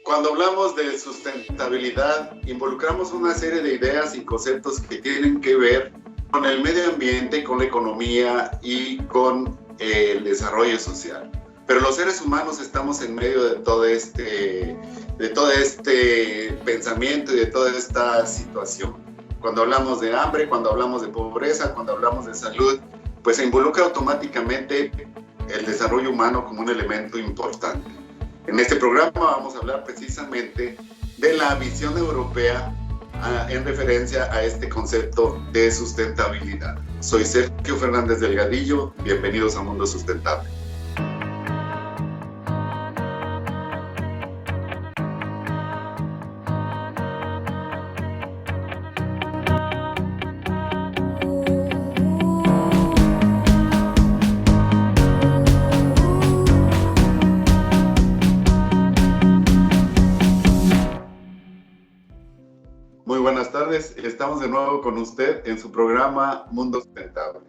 Cuando hablamos de sustentabilidad, involucramos una serie de ideas y conceptos que tienen que ver con el medio ambiente, con la economía y con el desarrollo social. Pero los seres humanos estamos en medio de todo este pensamiento y de toda esta situación. Cuando hablamos de hambre, cuando hablamos de pobreza, cuando hablamos de salud, pues se involucra automáticamente el desarrollo humano como un elemento importante. En este programa vamos a hablar precisamente de la visión europea en referencia a este concepto de sustentabilidad. Soy Sergio Fernández Delgadillo, bienvenidos a Mundo Sustentable. Muy buenas tardes, estamos de nuevo con usted en su programa Mundo Sustentable.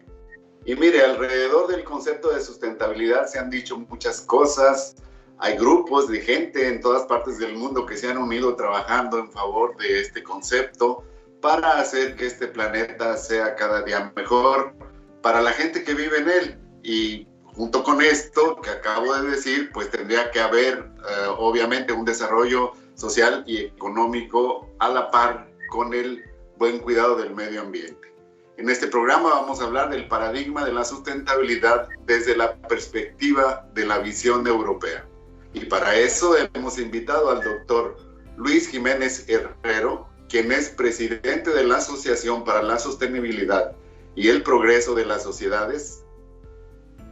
Y mire, alrededor del concepto de sustentabilidad se han dicho muchas cosas, hay grupos de gente en todas partes del mundo que se han unido trabajando en favor de este concepto para hacer que este planeta sea cada día mejor para la gente que vive en él. Y junto con esto que acabo de decir, pues tendría que haber obviamente un desarrollo social y económico a la par con el buen cuidado del medio ambiente. En este programa vamos a hablar del paradigma de la sustentabilidad desde la perspectiva de la visión europea. Y para eso hemos invitado al doctor Luis Jiménez Herrero, quien es presidente de la Asociación para la Sostenibilidad y el Progreso de las Sociedades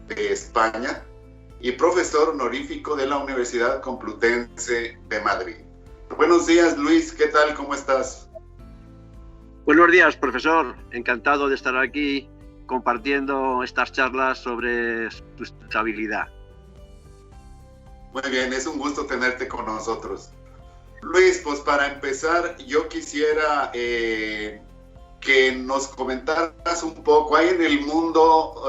de España y profesor honorífico de la Universidad Complutense de Madrid. Buenos días, Luis, ¿qué tal? ¿Cómo estás? Buenos días, profesor. Encantado de estar aquí compartiendo estas charlas sobre sustentabilidad. Muy bien, es un gusto tenerte con nosotros. Luis, pues para empezar, yo quisiera que nos comentaras un poco. Hay en el mundo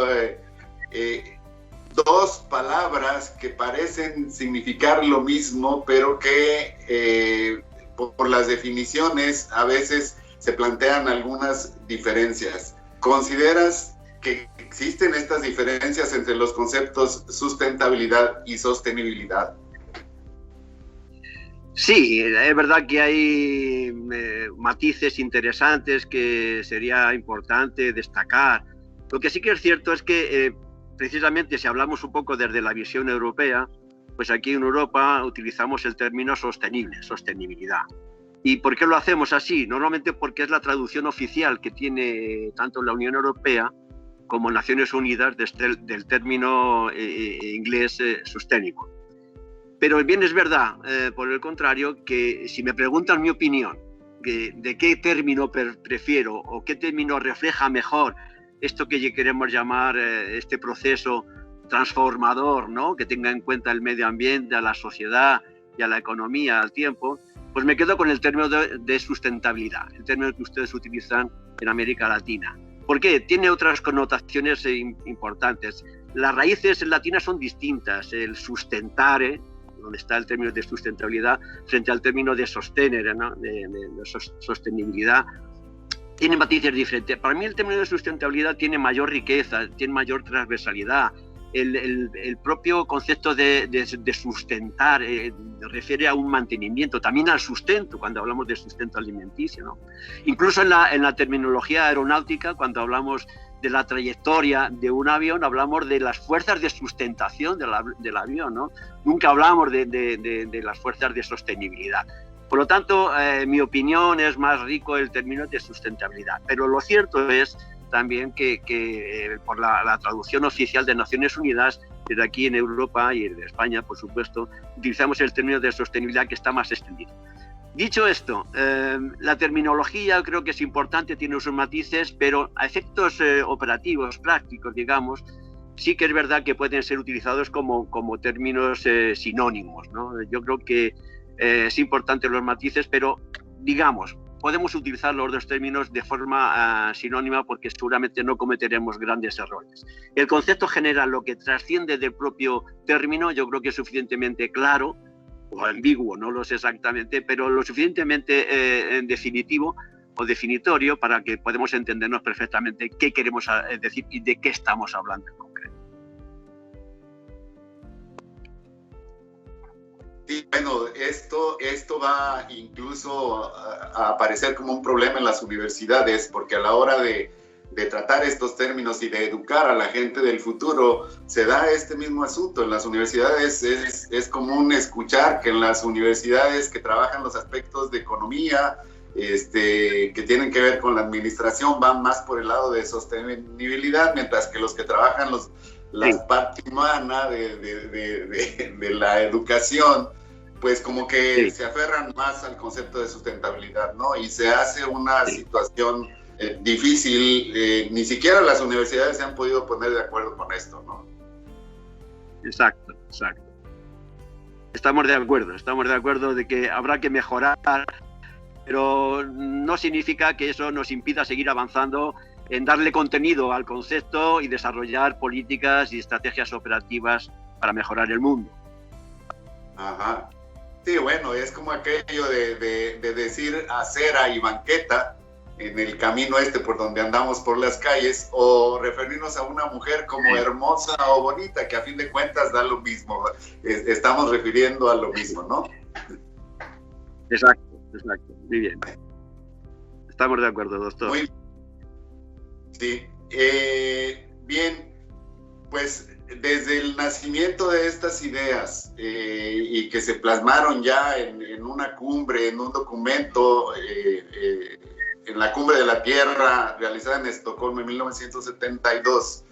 dos palabras que parecen significar lo mismo, pero que por las definiciones a veces se plantean algunas diferencias. ¿Consideras que existen estas diferencias entre los conceptos sustentabilidad y sostenibilidad? Sí, es verdad que hay matices interesantes que sería importante destacar. Lo que sí que es cierto es que precisamente si hablamos un poco desde la visión europea, pues aquí en Europa utilizamos el término sostenible, sostenibilidad. ¿Y por qué lo hacemos así? Normalmente porque es la traducción oficial que tiene tanto la Unión Europea como Naciones Unidas del término inglés sustainable. Pero bien es verdad, por el contrario, que si me preguntan mi opinión de qué término prefiero o qué término refleja mejor esto que queremos llamar este proceso transformador, ¿no? Que tenga en cuenta el medio ambiente, a la sociedad y a la economía al tiempo, pues me quedo con el término de sustentabilidad, el término que ustedes utilizan en América Latina. ¿Por qué? Tiene otras connotaciones importantes. Las raíces latinas son distintas. El sustentare, donde está el término de sustentabilidad, frente al término de sostenere, ¿no? de sostenibilidad, tiene matices diferentes. Para mí el término de sustentabilidad tiene mayor riqueza, tiene mayor transversalidad. El propio concepto de sustentar refiere a un mantenimiento, también al sustento, cuando hablamos de sustento alimenticio, ¿no? Incluso en la terminología aeronáutica, cuando hablamos de la trayectoria de un avión, hablamos de las fuerzas de sustentación del avión, ¿no? Nunca hablamos de las fuerzas de sostenibilidad. Por lo tanto, mi opinión es más rico el término de sustentabilidad. Pero lo cierto es también que por la traducción oficial de Naciones Unidas, desde aquí en Europa y en España, por supuesto, utilizamos el término de sostenibilidad que está más extendido. Dicho esto, la terminología creo que es importante, tiene sus matices, pero a efectos operativos, prácticos, digamos, sí que es verdad que pueden ser utilizados como términos sinónimos, ¿no? Yo creo que es importante los matices, pero digamos, podemos utilizar los dos términos de forma sinónima porque seguramente no cometeremos grandes errores. El concepto general, lo que trasciende del propio término, yo creo que es suficientemente claro o ambiguo, no lo sé exactamente, pero lo suficientemente definitivo o definitorio para que podamos entendernos perfectamente qué queremos decir y de qué estamos hablando en concreto. Sí, bueno, esto va incluso a aparecer como un problema en las universidades, porque a la hora de tratar estos términos y de educar a la gente del futuro, se da este mismo asunto. En las universidades es común escuchar que en las universidades que trabajan los aspectos de economía, que tienen que ver con la administración, van más por el lado de sostenibilidad, mientras que los que trabajan la parte humana de la educación, pues como que se aferran más al concepto de sustentabilidad, ¿no? Y se hace una situación difícil. Ni siquiera las universidades se han podido poner de acuerdo con esto, ¿no? Exacto. Estamos de acuerdo de que habrá que mejorar, pero no significa que eso nos impida seguir avanzando en darle contenido al concepto y desarrollar políticas y estrategias operativas para mejorar el mundo. Ajá. Sí, bueno, es como aquello de decir acera y banqueta en el camino por donde andamos por las calles, o referirnos a una mujer como hermosa o bonita, que a fin de cuentas da lo mismo. Estamos refiriendo a lo mismo, ¿no? Exacto. Muy bien. Estamos de acuerdo, doctor. Muy sí. Bien, pues desde el nacimiento de estas ideas y que se plasmaron ya en una cumbre, en un documento, en la Cumbre de la Tierra realizada en Estocolmo en 1972,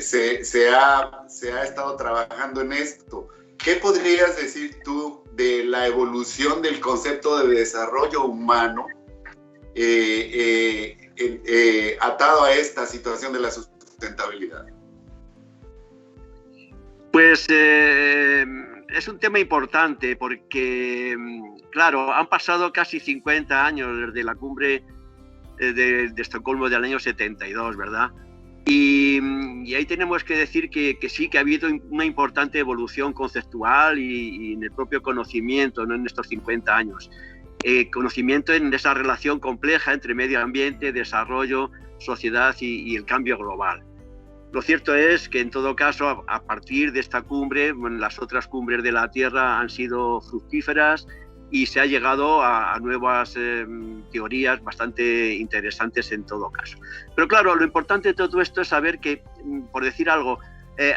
se ha estado trabajando en esto. ¿Qué podrías decir tú de la evolución del concepto de desarrollo humano atado a esta situación de la sustentabilidad? Pues es un tema importante porque, claro, han pasado casi 50 años desde la cumbre de Estocolmo del año 72, ¿verdad? Y ahí tenemos que decir que sí, que ha habido una importante evolución conceptual y en el propio conocimiento, ¿no? En estos 50 años. Conocimiento en esa relación compleja entre medio ambiente, desarrollo, sociedad y el cambio global. Lo cierto es que, en todo caso, a partir de esta cumbre, las otras cumbres de la Tierra han sido fructíferas y se ha llegado a nuevas teorías bastante interesantes en todo caso. Pero claro, lo importante de todo esto es saber que, por decir algo,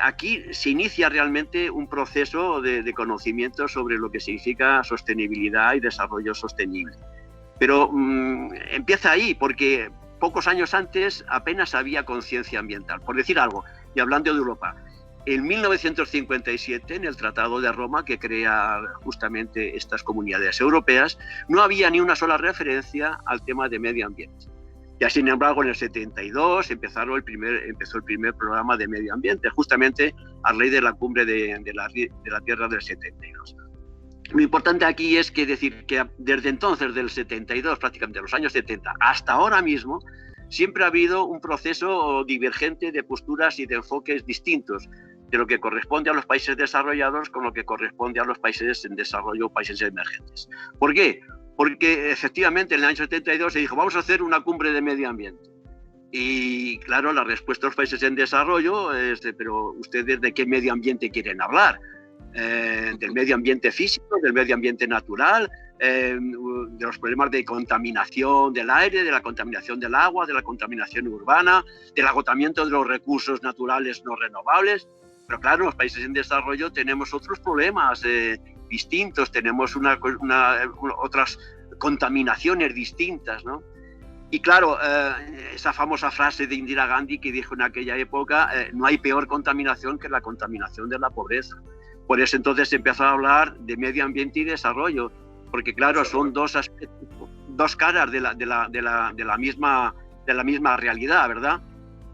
aquí se inicia realmente un proceso de conocimiento sobre lo que significa sostenibilidad y desarrollo sostenible. Pero empieza ahí, porque pocos años antes apenas había conciencia ambiental. Por decir algo, y hablando de Europa, en 1957, en el Tratado de Roma, que crea justamente estas comunidades europeas, no había ni una sola referencia al tema de medio ambiente. Ya, sin embargo, en el 72 empezó el primer programa de medio ambiente, justamente a raíz de la cumbre de la Tierra del 72. Lo importante aquí es que decir que desde entonces, del 72, prácticamente los años 70, hasta ahora mismo, siempre ha habido un proceso divergente de posturas y de enfoques distintos de lo que corresponde a los países desarrollados con lo que corresponde a los países en desarrollo, países emergentes. ¿Por qué? Porque efectivamente en el año 72 se dijo, vamos a hacer una cumbre de medio ambiente. Y claro, la respuesta de los países en desarrollo es, pero ¿ustedes de qué medio ambiente quieren hablar? Del medio ambiente físico, del medio ambiente natural, de los problemas de contaminación del aire, de la contaminación del agua, de la contaminación urbana, del agotamiento de los recursos naturales no renovables. Pero claro, en los países en desarrollo tenemos otros problemas distintos, tenemos otras contaminaciones distintas, ¿no? Y claro, esa famosa frase de Indira Gandhi que dijo en aquella época, no hay peor contaminación que la contaminación de la pobreza. Por eso entonces se empezó a hablar de medio ambiente y desarrollo, porque claro, son dos aspectos, dos caras de la misma realidad, ¿verdad?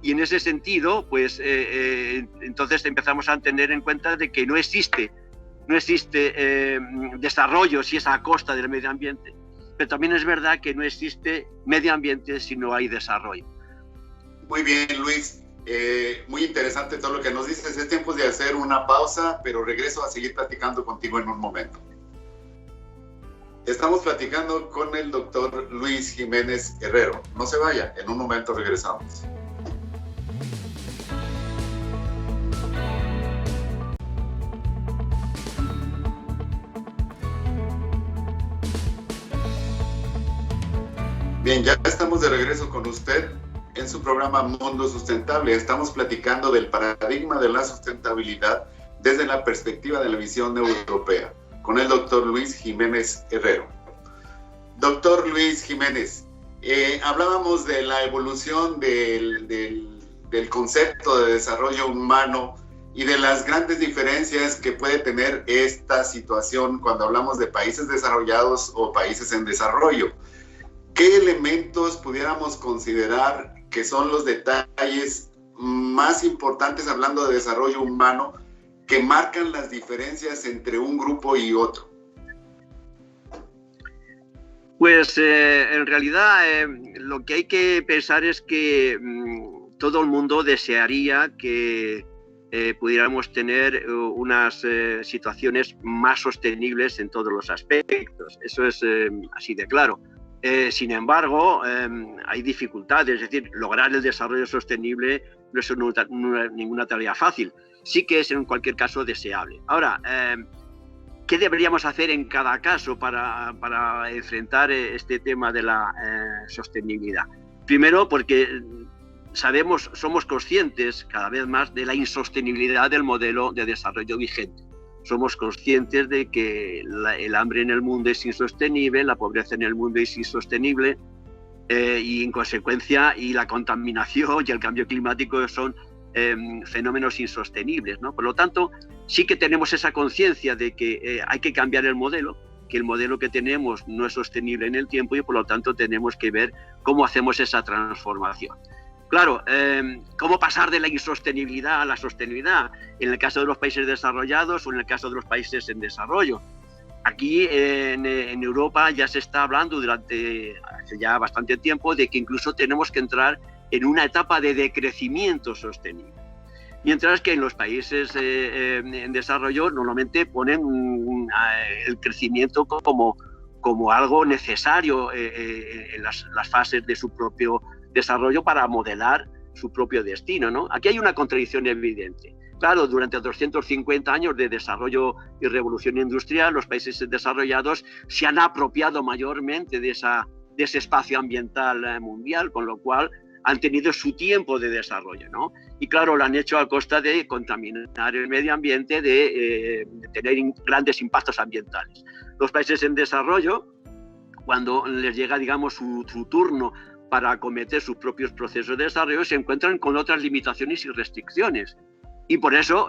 Y en ese sentido, pues entonces empezamos a tener en cuenta de que no existe desarrollo si es a costa del medio ambiente, pero también es verdad que no existe medio ambiente si no hay desarrollo. Muy bien, Luis. Muy interesante todo lo que nos dices. Es tiempo de hacer una pausa, pero regreso a seguir platicando contigo en un momento. Estamos platicando con el doctor Luis Jiménez Herrero. No se vaya, en un momento regresamos. Bien, ya estamos de regreso con usted en su programa Mundo Sustentable. Estamos platicando del paradigma de la sustentabilidad desde la perspectiva de la visión europea, con el doctor Luis Jiménez Herrero. Doctor Luis Jiménez, hablábamos de la evolución del concepto de desarrollo humano y de las grandes diferencias que puede tener esta situación cuando hablamos de países desarrollados o países en desarrollo. ¿Qué elementos pudiéramos considerar que son los detalles más importantes, hablando de desarrollo humano, que marcan las diferencias entre un grupo y otro? Pues en realidad lo que hay que pensar es que todo el mundo desearía que pudiéramos tener unas situaciones más sostenibles en todos los aspectos. Eso es así de claro. Sin embargo, hay dificultades, es decir, lograr el desarrollo sostenible no es ninguna tarea fácil. Sí que es en cualquier caso deseable. Ahora, ¿qué deberíamos hacer en cada caso para enfrentar este tema de la sostenibilidad? Primero, porque somos conscientes cada vez más de la insostenibilidad del modelo de desarrollo vigente. Somos conscientes de que el hambre en el mundo es insostenible, la pobreza en el mundo es insostenible y en consecuencia y la contaminación y el cambio climático son fenómenos insostenibles, ¿no? Por lo tanto, sí que tenemos esa conciencia de que hay que cambiar el modelo, que el modelo que tenemos no es sostenible en el tiempo y por lo tanto tenemos que ver cómo hacemos esa transformación. Claro, ¿cómo pasar de la insostenibilidad a la sostenibilidad? En el caso de los países desarrollados o en el caso de los países en desarrollo. Aquí en Europa ya se está hablando hace ya bastante tiempo de que incluso tenemos que entrar en una etapa de decrecimiento sostenible. Mientras que en los países en desarrollo normalmente ponen el crecimiento como algo necesario en las fases de su propio desarrollo para modelar su propio destino, ¿no? Aquí hay una contradicción evidente. Claro, durante 250 años de desarrollo y revolución industrial, los países desarrollados se han apropiado mayormente de ese espacio ambiental mundial, con lo cual han tenido su tiempo de desarrollo, ¿no? Y claro, lo han hecho a costa de contaminar el medio ambiente, de tener grandes impactos ambientales. Los países en desarrollo, cuando les llega, digamos, su turno para acometer sus propios procesos de desarrollo, se encuentran con otras limitaciones y restricciones. Y por eso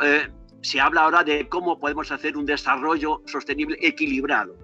se habla ahora de cómo podemos hacer un desarrollo sostenible equilibrado.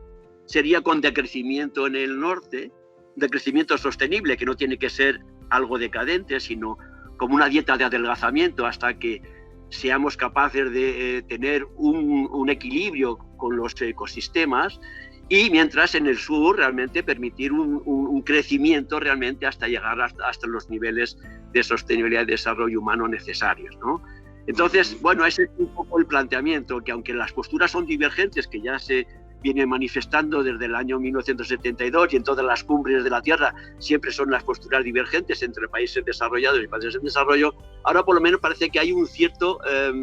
Sería con decrecimiento en el norte, decrecimiento sostenible, que no tiene que ser algo decadente, sino como una dieta de adelgazamiento hasta que seamos capaces de tener un equilibrio con los ecosistemas, y mientras en el sur realmente permitir un crecimiento realmente hasta llegar hasta los niveles de sostenibilidad y desarrollo humano necesarios, ¿no? Entonces, bueno, ese es un poco el planteamiento, que aunque las posturas son divergentes, que ya se vienen manifestando desde el año 1972 y en todas las cumbres de la Tierra siempre son las posturas divergentes entre países desarrollados y países en desarrollo, ahora por lo menos parece que hay un cierto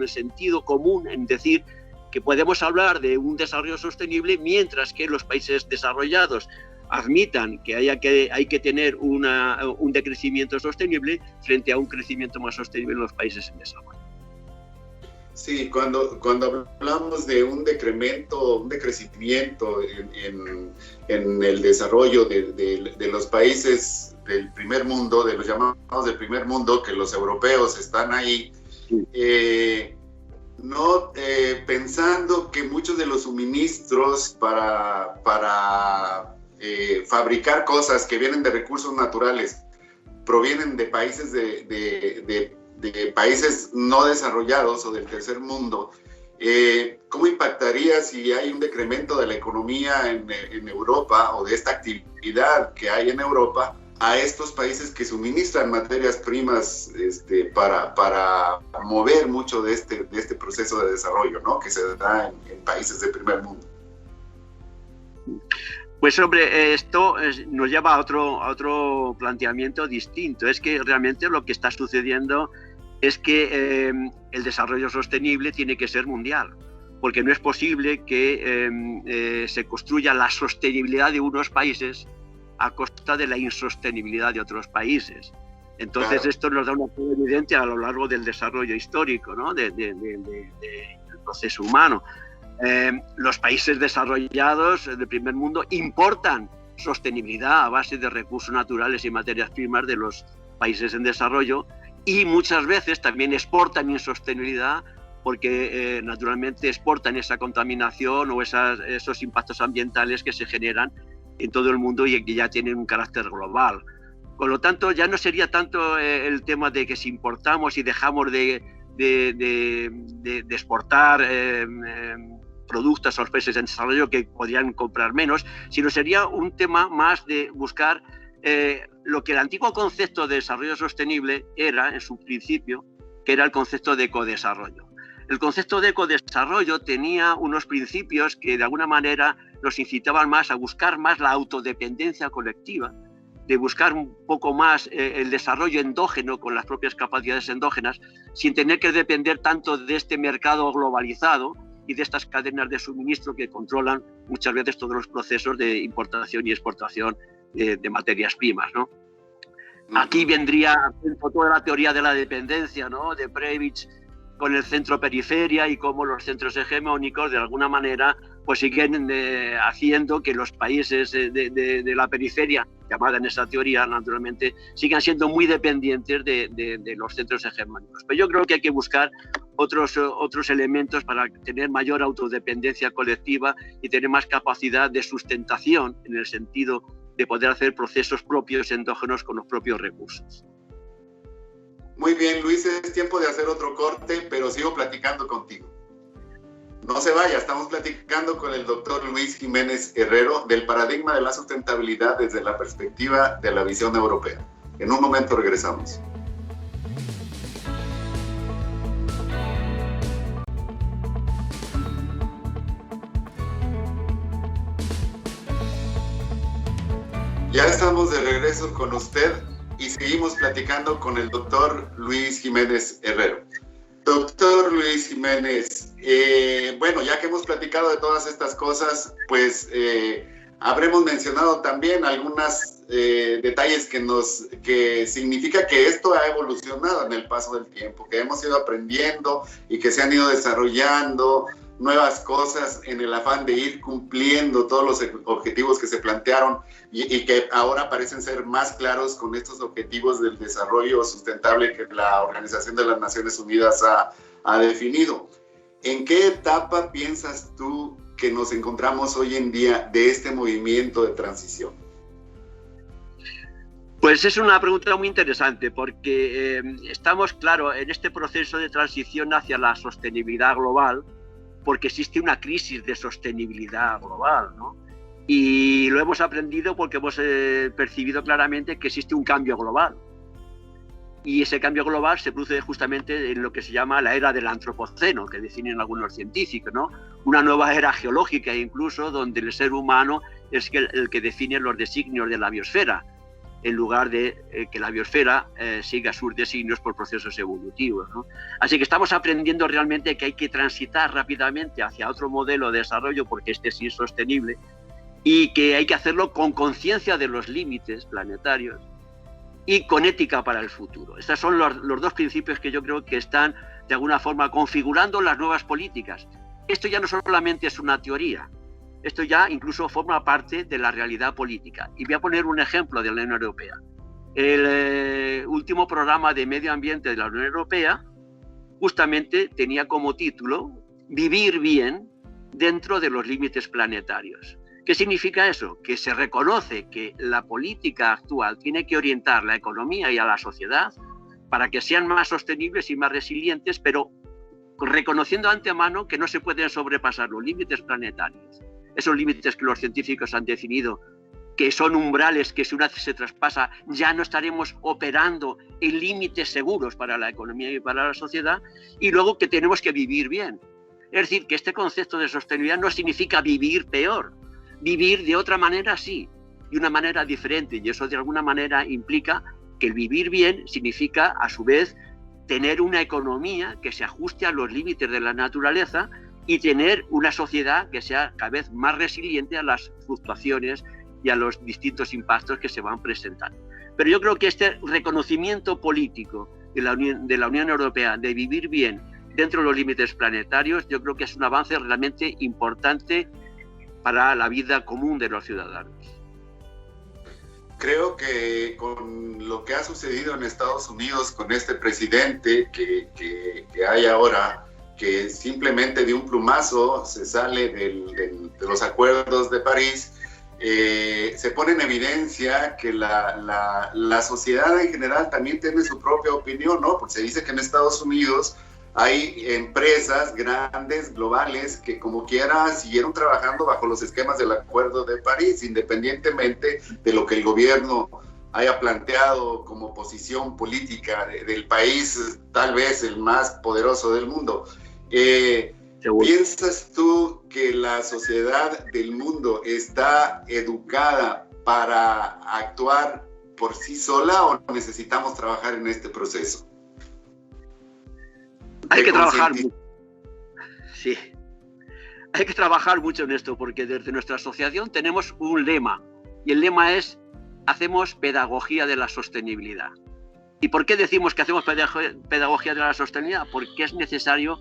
sentido común en decir que podemos hablar de un desarrollo sostenible mientras que los países desarrollados admitan que hay que tener un decrecimiento sostenible frente a un crecimiento más sostenible en los países en desarrollo. Sí, cuando hablamos de un decrecimiento en el desarrollo de los países del primer mundo, de los llamados del primer mundo, que los europeos están ahí, pensando que muchos de los suministros para fabricar cosas que vienen de recursos naturales provienen de países de países no desarrollados o del tercer mundo, ¿cómo impactaría si hay un decremento de la economía en Europa o de esta actividad que hay en Europa a estos países que suministran materias primas para mover mucho de este proceso de desarrollo, ¿no? Que se da en países del primer mundo. Pues hombre, esto nos lleva a otro planteamiento distinto. Es que realmente lo que está sucediendo es que el desarrollo sostenible tiene que ser mundial, porque no es posible que se construya la sostenibilidad de unos países a costa de la insostenibilidad de otros países. Entonces, claro, esto nos da una prueba evidente a lo largo del desarrollo histórico, ¿no? del proceso humano. Los países desarrollados del primer mundo importan sostenibilidad a base de recursos naturales y materias primas de los países en desarrollo, y muchas veces también exportan insostenibilidad porque naturalmente exportan esa contaminación o esos impactos ambientales que se generan en todo el mundo y que ya tienen un carácter global. Con lo tanto, ya no sería tanto el tema de que si importamos y dejamos de exportar productos a los países en desarrollo que podrían comprar menos, sino sería un tema más de buscar lo que el antiguo concepto de desarrollo sostenible era, en su principio, que era el concepto de ecodesarrollo. El concepto de ecodesarrollo tenía unos principios que de alguna manera nos incitaban más a buscar más la autodependencia colectiva, de buscar un poco más el desarrollo endógeno con las propias capacidades endógenas, sin tener que depender tanto de este mercado globalizado y de estas cadenas de suministro que controlan muchas veces todos los procesos de importación y exportación de materias primas, ¿no? Aquí vendría toda la teoría de la dependencia, ¿no? De Previch, con el centro-periferia y cómo los centros hegemónicos de alguna manera pues siguen haciendo que los países de la periferia, llamada en esa teoría naturalmente, sigan siendo muy dependientes de los centros hegemónicos. Pero yo creo que hay que buscar otros elementos para tener mayor autodependencia colectiva y tener más capacidad de sustentación en el sentido de poder hacer procesos propios endógenos con los propios recursos. Muy bien, Luis, es tiempo de hacer otro corte, pero sigo platicando contigo. No se vaya, estamos platicando con el doctor Luis Jiménez Herrero del paradigma de la sustentabilidad desde la perspectiva de la visión europea. En un momento regresamos. Ya estamos de regreso con usted y seguimos platicando con el doctor Luis Jiménez Herrero. Doctor Luis Jiménez, bueno, ya que hemos platicado de todas estas cosas, pues habremos mencionado también algunos detalles que significa que esto ha evolucionado en el paso del tiempo, que hemos ido aprendiendo y que se han ido desarrollando nuevas cosas en el afán de ir cumpliendo todos los objetivos que se plantearon y que ahora parecen ser más claros con estos objetivos del desarrollo sustentable que la Organización de las Naciones Unidas ha definido. ¿En qué etapa piensas tú que nos encontramos hoy en día de este movimiento de transición? Pues es una pregunta muy interesante porque estamos, claro, en este proceso de transición hacia la sostenibilidad global, porque existe una crisis de sostenibilidad global, ¿no? Y lo hemos aprendido porque hemos percibido claramente que existe un cambio global. Y ese cambio global se produce justamente en lo que se llama la era del antropoceno, que definen algunos científicos, ¿no? Una nueva era geológica incluso, donde el ser humano es el que define los designios de la biosfera, en lugar de que la biosfera siga sus designios por procesos evolutivos, ¿no? Así que estamos aprendiendo realmente que hay que transitar rápidamente hacia otro modelo de desarrollo, porque este sí es sostenible, y que hay que hacerlo con conciencia de los límites planetarios y con ética para el futuro. Estos son los dos principios que yo creo que están de alguna forma configurando las nuevas políticas. Esto ya no solamente es una teoría, esto ya incluso forma parte de la realidad política. Y voy a poner un ejemplo de la Unión Europea. El último programa de medio ambiente de la Unión Europea justamente tenía como título Vivir bien dentro de los límites planetarios. ¿Qué significa eso? Que se reconoce que la política actual tiene que orientar la economía y a la sociedad para que sean más sostenibles y más resilientes, pero reconociendo de antemano que no se pueden sobrepasar los límites planetarios. Esos límites que los científicos han definido que son umbrales que si una vez se traspasa ya no estaremos operando en límites seguros para la economía y para la sociedad, y luego que tenemos que vivir bien. Es decir, que este concepto de sostenibilidad no significa vivir peor, vivir de otra manera sí, de una manera diferente, y eso de alguna manera implica que el vivir bien significa a su vez tener una economía que se ajuste a los límites de la naturaleza y tener una sociedad que sea cada vez más resiliente a las fluctuaciones y a los distintos impactos que se van presentando. Pero yo creo que este reconocimiento político de la Unión Europea de vivir bien dentro de los límites planetarios, yo creo que es un avance realmente importante para la vida común de los ciudadanos. Creo que con lo que ha sucedido en Estados Unidos con este presidente que hay ahora, que simplemente de un plumazo se sale de los acuerdos de París, se pone en evidencia que la sociedad en general también tiene su propia opinión, ¿no? Porque se dice que en Estados Unidos hay empresas grandes, globales, que como quiera siguieron trabajando bajo los esquemas del Acuerdo de París, independientemente de lo que el gobierno haya planteado como posición política del país, tal vez el más poderoso del mundo. ¿Piensas tú que la sociedad del mundo está educada para actuar por sí sola o necesitamos trabajar en este proceso? Hay que trabajar mucho. Sí, hay que trabajar mucho en esto, porque desde nuestra asociación tenemos un lema, y el lema es: hacemos pedagogía de la sostenibilidad. ¿Y por qué decimos que hacemos pedagogía de la sostenibilidad? Porque es necesario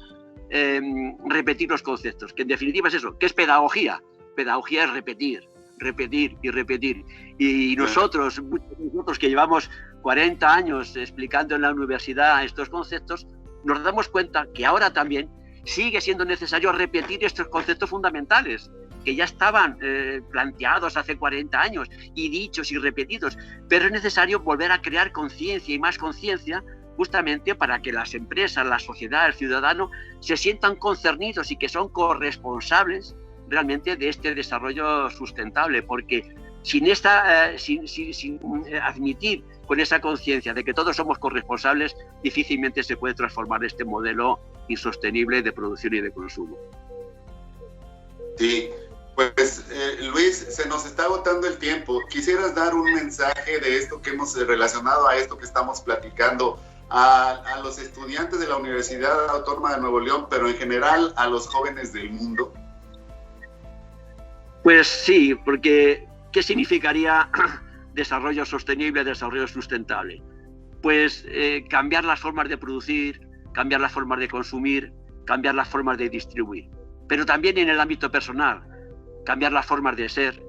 repetir los conceptos, que en definitiva es eso. ¿Qué es pedagogía? Pedagogía es repetir, repetir y repetir. Y nosotros que llevamos 40 años explicando en la universidad estos conceptos, nos damos cuenta que ahora también sigue siendo necesario repetir estos conceptos fundamentales, que ya estaban planteados hace 40 años y dichos y repetidos, pero es necesario volver a crear conciencia y más conciencia, justamente para que las empresas, la sociedad, el ciudadano se sientan concernidos y que son corresponsables realmente de este desarrollo sustentable, porque sin admitir con esa conciencia de que todos somos corresponsables, difícilmente se puede transformar este modelo insostenible de producción y de consumo. Sí, pues Luis, se nos está agotando el tiempo. ¿Quisieras dar un mensaje de esto que hemos relacionado a esto que estamos platicando a los estudiantes de la Universidad Autónoma de Nuevo León, pero en general a los jóvenes del mundo? Pues sí, porque ¿qué significaría desarrollo sostenible, desarrollo sustentable? Pues cambiar las formas de producir, cambiar las formas de consumir, cambiar las formas de distribuir. Pero también en el ámbito personal, cambiar las formas de ser,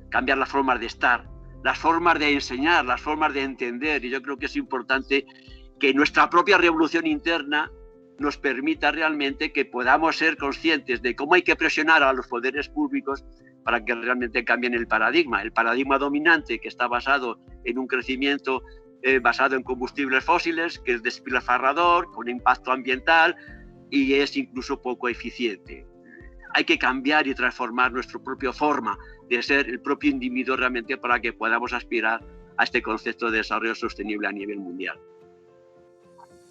cambiar las formas de estar, las formas de enseñar, las formas de entender. Y yo creo que es importante que nuestra propia revolución interna nos permita realmente que podamos ser conscientes de cómo hay que presionar a los poderes públicos para que realmente cambien el paradigma dominante, que está basado en un crecimiento basado en combustibles fósiles, que es despilfarrador, con impacto ambiental y es incluso poco eficiente. Hay que cambiar y transformar nuestra propia forma de ser, el propio individuo realmente, para que podamos aspirar a este concepto de desarrollo sostenible a nivel mundial.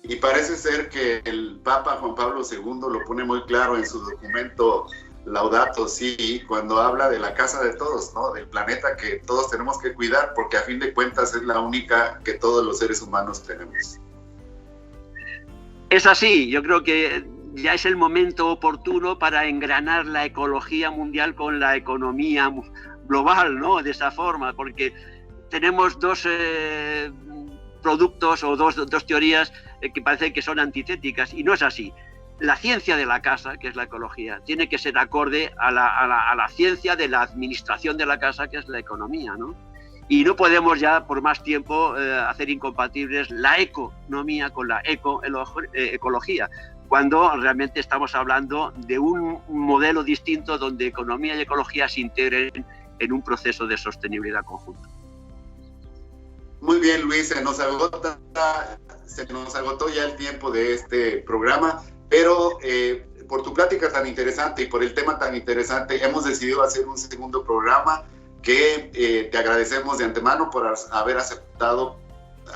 Y parece ser que el Papa Juan Pablo II lo pone muy claro en su documento Laudato Si, cuando habla de la casa de todos, ¿no? Del planeta que todos tenemos que cuidar, porque a fin de cuentas es la única que todos los seres humanos tenemos. Es así, yo creo que ya es el momento oportuno para engranar la ecología mundial con la economía global, ¿no? De esa forma, porque tenemos dos productos o dos teorías que parecen que son antitéticas, y no es así. La ciencia de la casa, que es la ecología, tiene que ser acorde a la ciencia de la administración de la casa, que es la economía, ¿no? Y no podemos ya por más tiempo hacer incompatibles la economía con la ecología, cuando realmente estamos hablando de un modelo distinto donde economía y ecología se integren en un proceso de sostenibilidad conjunta. Muy bien, Luis, se nos agotó ya el tiempo de este programa, pero por tu plática tan interesante y por el tema tan interesante, hemos decidido hacer un segundo programa que te agradecemos de antemano por haber aceptado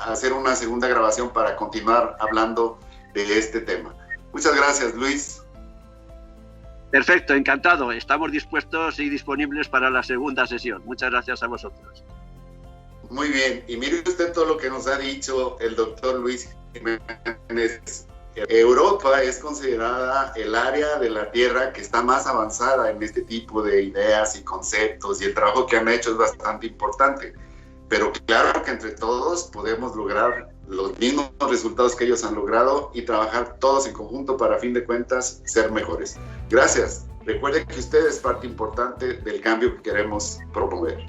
hacer una segunda grabación para continuar hablando de este tema. Muchas gracias, Luis. Perfecto, encantado. Estamos dispuestos y disponibles para la segunda sesión. Muchas gracias a vosotros. Muy bien, y mire usted todo lo que nos ha dicho el doctor Luis Jiménez. Europa es considerada el área de la Tierra que está más avanzada en este tipo de ideas y conceptos, y el trabajo que han hecho es bastante importante. Pero claro que entre todos podemos lograr los mismos resultados que ellos han logrado y trabajar todos en conjunto para, a fin de cuentas, ser mejores. Gracias. Recuerde que usted es parte importante del cambio que queremos promover.